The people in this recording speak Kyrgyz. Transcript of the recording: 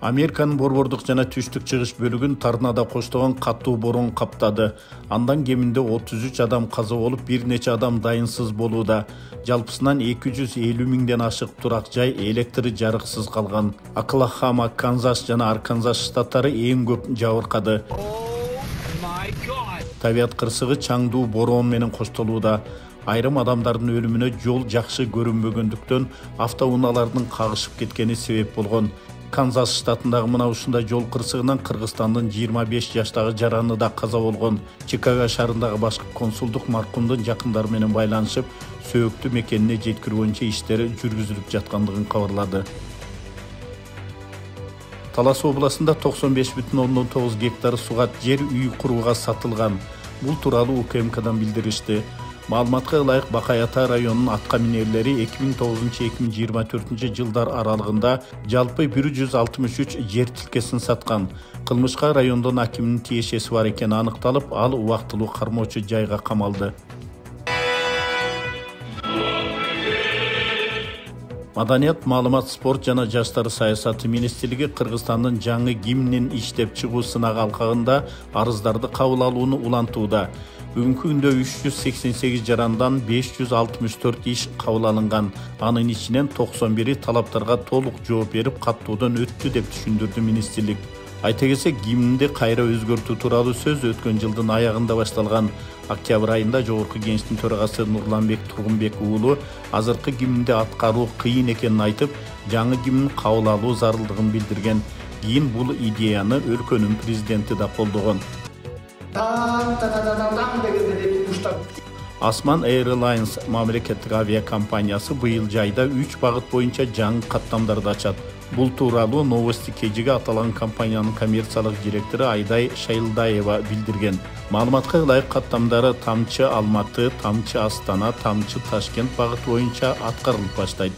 Американын борбордук жана түштүк чыгыш бөлүгүн торнадо коштогон катуу борон каптады. Андан кеминде 33 адам каза болуп, бир нече адам дайынсыз болууда. Жалпысынан 250 миңден ашык турак жай электр жарыксыз калган. Оклахома, Канзас жана Арканзас штаттары эң көп жабыркады. Табият кырсыгы чаңдуу борон менен коштолууда. Айрым адамдардын өлүмүнө жол жакшы көрүнбөгөндүктөн автоунаалардын кагышып кеткени себеп болгон. Канзас штатындагы мына ушундай жол кырсыгынан Кыргызстандын 25 жаштагы жараны да каза болгон. Чикаго шаарындагы башкы консулдук маркумдун жакындары менен байланышып, сөөктү мекенине жеткирүүчө иштери жүргүзүлүп жаткандыгын кабарлады. Талас областында 95,9 гектар сугат жер үй курууга сатылган. Бул тууралуу УКМКдан билдиришти. Маалыматка ылайык Бакай Ата районунун атка минерлери 2009-2024 жылдар аралыгында жалпы 163 жер тилкесин саткан. Кылмышка райондун акиминин тиешеси бар экени аныкталып, ал убактылуу кармоочу жайга камалды. Маданият, маалымат, спорт жана жаштар саясаты министрлиги Кыргызстандын жаңы гимнин иштеп чыгуу сынак алкагында арыздарды кабыл алууну улантууда. Бүгүнкү күндө 388 жарандан 564 иш кабыл алынган. Анын ичинен 91 талаптарга толук жооп берип, каттоодон өттү деп түшүндүрдү министрлик. Айта кетсек, гимнди кайра өзгөртүү тууралуу сөз өткөн жылдын аягында башталган. Октябрь айында Жогорку Кеңештин төрагасы Нурланбек Тургунбек уулу азыркы гимнди аткаруу кыйын экенин айтып, жаңы гимн кабыл алуу зарылдыгын билдирген. Кийин бул идеяны өлкөнүн президенти да колдогон. Osman Airlines мамлекеттик авиакомпаниясы быйыл жайда 3 багыт боюнча жаңы каттамдарды ачат. Бул тууралуу Новости кежиге аталган компаниянын коммерциялык директору Айдай Шайылдаева билдирген. Маалыматка ылайык каттамдары Тамчы Алматы, Тамчы Астана, Тамчы Ташкент багыты боюнча аткарылып баштайт.